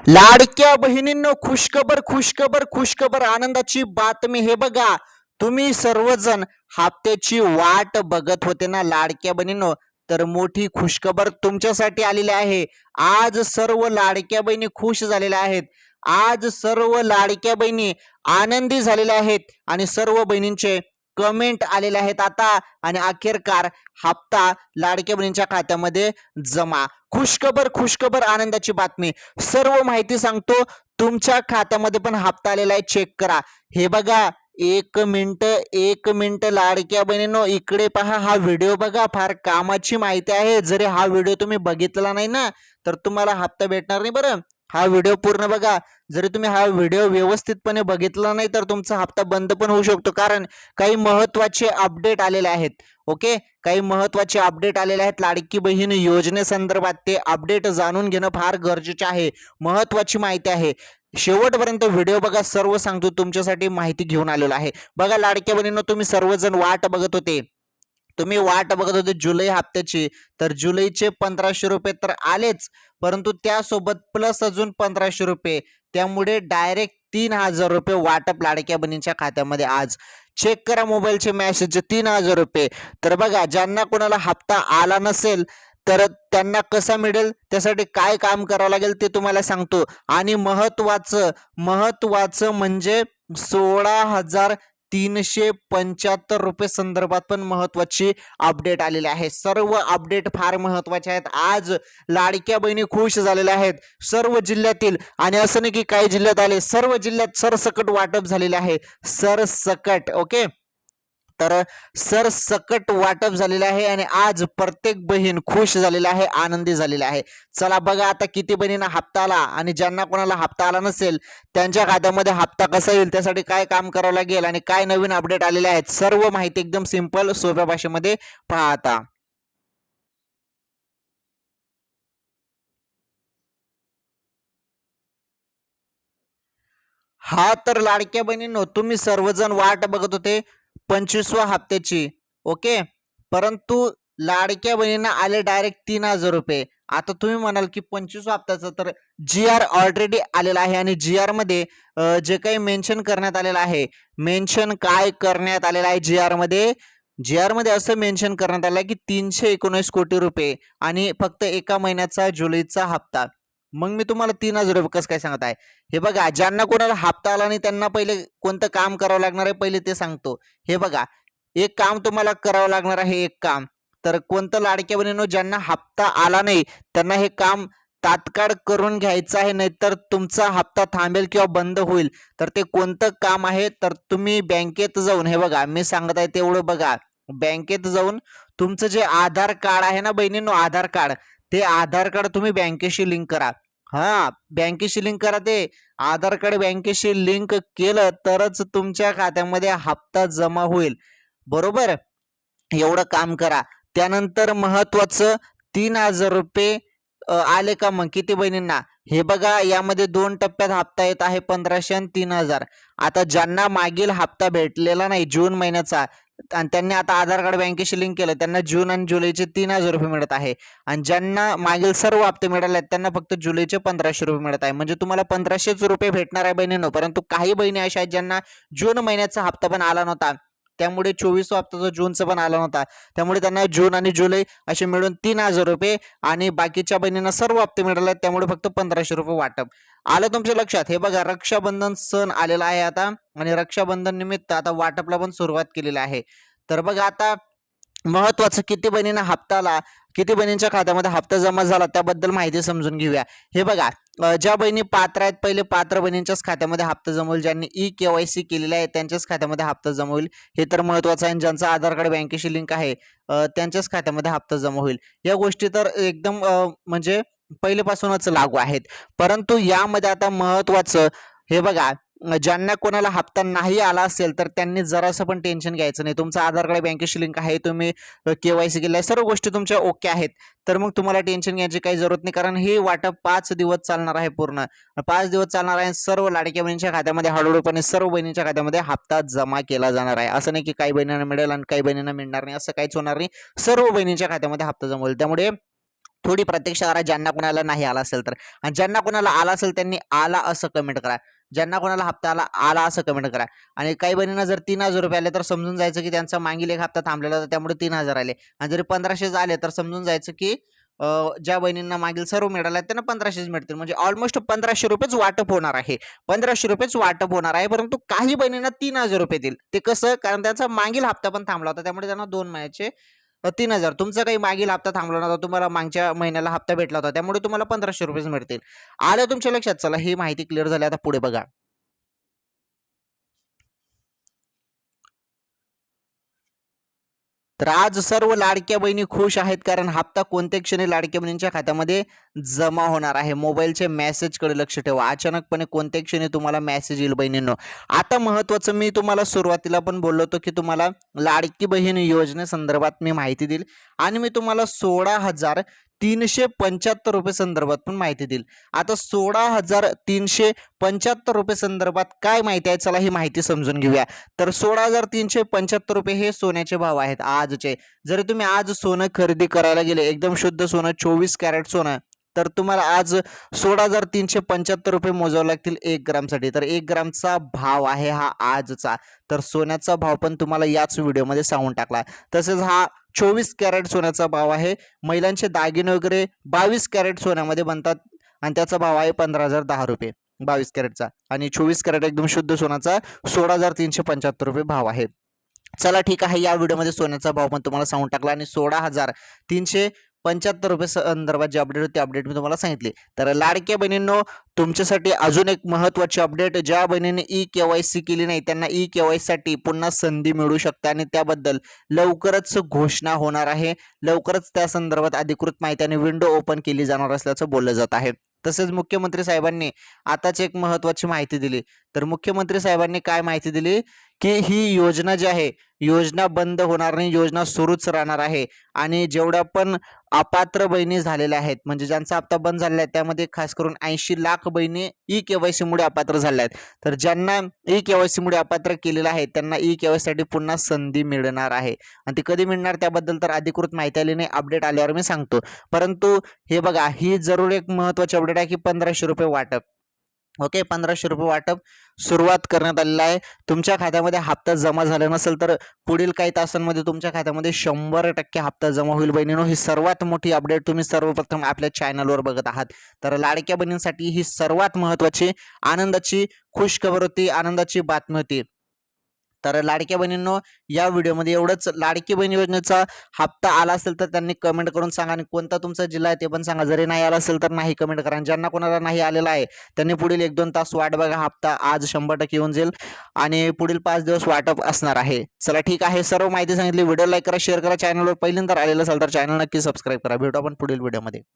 लाडक्या बहिणींनो, खुशखबर खुशखबर खुशखबर, आनंदाची बातमी. हे बघा, तुम्ही सर्वजण हप्त्याची वाट बघत होते ना लाडक्या बहिणींनो, तर मोठी खुशखबर तुमच्यासाठी आलेली आहे. आज सर्व लाडक्या बहिणी खुश झालेल्या आहेत. आज सर्व लाडक्या बहिणी आनंदी झालेल्या आहेत आणि सर्व बहिणींचे कमेंट आलेले आहेत आता. आणि अखेरकार हप्ता लाडक्या बहिणींच्या खात्यामध्ये जमा. खुशखबर खुशखबर, आनंदाची बातमी. सर्व माहिती सांगतो. तुमच्या खात्यामध्ये पण हप्ता आलेला आहे, चेक करा. हे बघा, एक मिनिट लाडक्या बहिणींनो, इकडे पहा. हा व्हिडिओ बघा, फार कामाची माहिती आहे. जरी हा व्हिडिओ तुम्ही बघितला नाही ना, तर तुम्हाला हप्ता भेटणार नाही बरं. हा व्हिडिओ पूर्ण बघा. जरी तुम्ही हा व्हिडिओ व्यवस्थितपणे बघितला नाही, तर तुमचा हप्ता बंद पण होऊ शकतो, कारण काही महत्त्वाचे अपडेट आलेले आहेत. ओके, काही महत्त्वाचे अपडेट आलेले आहेत लाडकी बहीण योजनेसंदर्भात. ते अपडेट जाणून घेणं फार गरजेचे आहे. महत्त्वाची माहिती आहे. शेवटपर्यंत व्हिडिओ बघा, सर्व सांगतो. तुमच्यासाठी माहिती घेऊन आलेलो आहे. बघा लाडक्या बहिणींनो, तुम्ही सर्वजण वाट बघत होते. जुलै हप्त्याची. तर जुलैचे 1500 रुपये तर आलेच, परंतु त्यासोबत प्लस अजून 1500 रुपये. त्यामुळे डायरेक्ट 3000 रुपये वाटप लाडक्या बहिणींच्या खात्यामध्ये आज. चेक करा मोबाईलचे मेसेज, 3000 रुपये. तर बघा, ज्यांना कोणाला हप्ता आला नसेल तर त्यांना कसा मिळेल, त्यासाठी काय काम करावं लागेल ते तुम्हाला सांगतो. आणि महत्वाचं म्हणजे 16,375 रुपये संदर्भात पण महत्वाची अपडेट आलेली आहे. सर्व अपडेट फार महत्वाचे आहेत. आज लाडक्या बहिणी खुश झालेल्या आहेत सर्व जिल्ह्यातील. आणि असं नाही की काही जिल्ह्यात आले, सर्व जिल्ह्यात सरसकट वाटप झालेले आहे. सरसकट. ओके, तर सरसकट वाटप झालेलं आहे आणि आज प्रत्येक बहीण खुश झालेली आहे, आनंदी झालेली आहे. चला बघा आता किती बहिणींना हप्ता आला आणि ज्यांना कोणाला हप्ता आला नसेल त्यांच्या खात्यामध्ये हप्ता कसा येईल, त्यासाठी काय काम करावं लागेल आणि काय नवीन अपडेट आलेले आहेत, सर्व माहिती एकदम सिंपल सोप्या भाषेमध्ये पहा आता. हा तर लाडक्या बहिणींनो, तुम्ही सर्वजण वाट बघत होते 25व्या हप्त्याची. ओके, परंतु लाडक्या बहिणींना आले डायरेक्ट 3000 रुपये. आता तुम्ही म्हणाल की 25व्या हप्त्याचं तर जी आर ऑलरेडी आलेला आहे आणि जी आर मध्ये जे काही मेन्शन करण्यात आलेलं आहे, मेन्शन काय करण्यात आलेलं आहे जी आर मध्ये असं मेन्शन करण्यात आलं आहे की 319 कोटी रुपये आणि फक्त एका महिन्याचा जुलैचा हप्ता. मग मी तुम्हाला 3000 रुपये कसं काय सांगत आहे. हे बघा, ज्यांना कोणाला हप्ता आला नाही त्यांना पहिले कोणतं काम करावं लागणार आहे पहिले ते सांगतो. हे बघा, एक काम तुम्हाला करावं लागणार आहे. एक काम तर कोणतं लाडक्या बहिणींनो, ज्यांना हप्ता आला नाही त्यांना हे काम तात्काळ करून घ्यायचं आहे, नाहीतर तुमचा हप्ता थांबेल किंवा बंद होईल. तर ते कोणतं काम आहे, तर तुम्ही बँकेत जाऊन, हे बघा मी सांगत आहे तेवढं बघा, बँकेत जाऊन तुमचं जे आधार कार्ड आहे ना बहिणींनो, आधार कार्ड, ते आधार कार्ड तुम्ही बँकेशी लिंक करा. हा, बँकेशी लिंक करा. ते आधार कार्ड बँकेशी लिंक केलं तरच तुमच्या खात्यामध्ये हप्ता जमा होईल. बरोबर, एवढं काम करा. त्यानंतर महत्वाचं, 3000 रुपये आले का मग किती बहिणींना, हे बघा, यामध्ये 2 टप्प्यात हप्ता येत आहे, 1500 आणि 3000. आता ज्यांना मागील हप्ता भेटलेला नाही जून महिन्याचा आणि त्यांनी आता आधार कार्ड बँकेशी लिंक केलं, त्यांना जून आणि जुलैचे 3000 रुपये मिळत आहे. आणि ज्यांना मागील सर्व हप्ते मिळाले आहेत त्यांना फक्त जुलैचे 1500 रुपये मिळत आहे. म्हणजे तुम्हाला 1500 रुपये भेटणार आहे बहिणींनो. परंतु काही बहिणी अशा आहेत ज्यांना जून महिन्याचा हप्ता पण आला नव्हता, त्यामुळे 24 हप्ता जूनचा पण आला नव्हता, त्यामुळे त्यांना जून आणि जुलै असे मिळून 3000 रुपये. आणि बाकीच्या बहिणींना सर्व हप्ते मिळाले त्यामुळे फक्त 1500 रुपये वाटप आलं तुमच्या लक्षात. हे बघा, रक्षाबंधन सण आलेला आहे आता आणि रक्षाबंधन निमित्त आता वाटपला पण सुरुवात केलेली आहे. तर बघा आता महत्वाचं, किती बहिणींना हप्ता आला, किती बहिणींच्या खात्यामध्ये हप्ता जमा झाला, त्याबद्दल माहिती समजून घेऊया. हे बघा, ज्या बहिणी पात्र आहेत, पहिले पात्र बहिणींच्याच खात्यामध्ये हप्ता जमवून, ज्यांनी केवायसी केलेली आहे त्यांच्याच खात्यामध्ये हप्ता जमा होईल. हे तर महत्वाचं आहे. ज्यांचा आधार कार्ड बँकेशी लिंक आहे त्यांच्याच खात्यामध्ये हप्ता जमा होईल. या गोष्टी तर एकदम म्हणजे पहिलेपासूनच लागू आहेत. परंतु यामध्ये आता महत्वाचं, हे बघा, ज्यांना कोणाला हप्ता नाही आला असेल तर त्यांनी जरासं पण टेन्शन घ्यायचं नाही. तुमचा आधार कार्ड बँकेशी लिंक आहे, तुम्ही केवायसी केलं आहे, सर्व गोष्टी तुमच्या ओके आहेत, तर मग तुम्हाला टेन्शन घ्यायची काही जरूरत नाही. कारण हे वाटप 5 दिवस चालणार आहे. पूर्ण 5 दिवस चालणार आहे. सर्व लाडक्या बहिणींच्या खात्यामध्ये हळूहळूपणे सर्व बहिणींच्या खात्यामध्ये हप्ता जमा केला जाणार आहे. असं नाही की काही बहिणींना मिळेल आणि काही बहिणींना मिळणार नाही, असं काहीच होणार नाही. सर्व बहिणींच्या खात्यामध्ये हप्ता जमा होईल. त्यामुळे थोडी प्रतीक्षा करा ज्यांना कोणाला नाही आला असेल तर. आणि ज्यांना कोणाला आला असेल त्यांनी आला असं कमेंट करा. ज्यांना कोणाला हप्ता आला असं कमेंट करा. आणि काही बहिणींना जर 3,000 रुपये आले तर समजून जायचं की त्यांचा मागील एक हप्ता थांबलेला होता त्यामुळे 3,000 आले. आणि जरी 1,500 आले तर समजून जायचं की ज्या बहिणींना मागील सर्व मिळालं त्यांना 1,500 मिळतील. म्हणजे ऑलमोस्ट 1,500 रुपयेच वाटप होणार आहे. 1,500 रुपयेच वाटप होणार आहे. परंतु काही बहिणींना 3,000 रुपये देईल. ते कसं? कारण त्यांचा मागील हप्ता पण थांबला होता. त्यामुळे त्यांना 2 महिन्याचे 3,000. तुमचा काही मागील हप्ता थांबला नव्हता. तुम्हाला मागच्या महिन्याला हप्ता भेटला होता. त्यामुळे तुम्हाला 1,500 रुपयेच मिळतील. आलं तुमच्या लक्षात? चला ही माहिती क्लिअर झाली. आता पुढे बघा. तर आज सर्व लाडक्या बहिणी खुश आहेत कारण हप्ता कोणत्या क्षणी लाडक्या बहिणींच्या खात्यामध्ये जमा होणार आहे. मोबाईलचे मेसेजकडे लक्ष ठेवा. अचानकपणे कोणत्या क्षणी तुम्हाला मेसेज येईल बहिणींनो. आता महत्त्वाचं मी तुम्हाला सुरुवातीला पण बोललो होतो की तुम्हाला लाडकी बहीण योजनेसंदर्भात मी माहिती देईल आणि मी तुम्हाला 16,375 रुपये संदर्भात पण माहिती देईल. आता 16,375 रुपये संदर्भात काय माहिती आहे? चला ही माहिती समजून घेऊया. तर 16,375 रुपये हे सोन्याचे भाव आहेत आजचे. जरी तुम्ही आज सोनं खरेदी करायला गेले एकदम शुद्ध सोनं 24 कॅरेट सोनं तर तुम्हाला आज 16,375 रुपये मोजावे लागतील 1 ग्रामसाठी. तर 1 ग्रामचा भाव आहे हा आजचा. तर सोन्याचा भाव पण तुम्हाला याच व्हिडिओमध्ये सांगून टाकला. तसेच हा 24 कॅरेट सोन्याचा भाव आहे. महिलांचे दागिने वगैरे 22 कॅरेट सोन्यामध्ये बनतात आणि त्याचा भाव आहे 15,010 रुपये 22 कॅरेटचा. आणि 24 कॅरेट एकदम शुद्ध सोन्याचा 16,375 रुपये भाव आहे. चला ठीक आहे. या व्हिडिओमध्ये सोन्याचा भाव पण तुम्हाला सांगून टाकला आणि 16,375 रुपये संदर्भात जे अपडेट होते अपडेट मी तुम्हाला सांगितले. तर लाडक्या बहिणींनो तुमच्यासाठी अजून एक महत्त्वाची अपडेट. ज्या बहिणीने KYC केली नाही त्यांना KYC साठी पुन्हा संधी मिळू शकते आणि त्याबद्दल लवकरच घोषणा होणार आहे. लवकरच त्या संदर्भात अधिकृत माहिती आणि विंडो ओपन केली जाणार असल्याचं बोललं जात आहे. तसेच मुख्यमंत्री साहेबांनी आताच एक महत्त्वाची माहिती दिली. तर मुख्यमंत्री साहेबांनी काय माहिती दिली की ही योजना जी आहे योजना बंद होणार नाही. योजना सुरूच राहणार आहे. आणि जेवढ्या पण अपात्र बहिणी झालेल्या आहेत म्हणजे ज्यांचा हप्ता बंद झालेला आहे त्यामध्ये खास करून 80 लाख बहिणी KYC मुळे अपात्र झाल्या आहेत. तर ज्यांना KYC मुळे अपात्र केलेलं आहे त्यांना KYC साठी पुन्हा संधी मिळणार आहे. आणि ती कधी मिळणार त्याबद्दल तर अधिकृत माहिती आली नाही. अपडेट आल्यावर मी सांगतो. परंतु हे बघा ही जरूर एक महत्त्वाची अपडेट आहे की 1,500 रुपये वाटप. ओके 1,500 रुपये वाटप सुरुवात करण्यात आलेलं आहे. तुमच्या खात्यामध्ये हप्ता जमा झाला नसेल तर पुढील काही तासांमध्ये तुमच्या खात्यामध्ये 100% हप्ता जमा होईल बहिणींनो. ही सर्वात मोठी अपडेट तुम्ही सर्वप्रथम आपल्या चॅनलवर बघत आहात. तर लाडक्या बहिणींसाठी ही सर्वात महत्त्वाची आनंदाची खुशखबर होती. आनंदाची बातमी होती. तर लाडक्या बहिणींनो या व्हिडिओमध्ये एवढंच. लाडकी बहीण योजनेचा हप्ता आला असेल तर त्यांनी कमेंट करून सांगा आणि कोणता तुमचा जिल्हा आहे ते पण सांगा. जरी नाही आला असेल तर नाही कमेंट करा. आणि ज्यांना कोणाला नाही आलेला आहे त्यांनी पुढील 1-2 तास वाट बघा. हप्ता आज 100% येऊन जाईल आणि पुढील 5 दिवस वाटप असणार आहे. चला ठीक आहे. सर्व माहिती सांगितली. व्हिडिओ लाईक करा, शेअर करा. चॅनलवर पहिल्यांदा आलेलं असेल तर चॅनल नक्की सबस्क्राईब करा. भेटू आपण पुढील व्हिडिओमध्ये.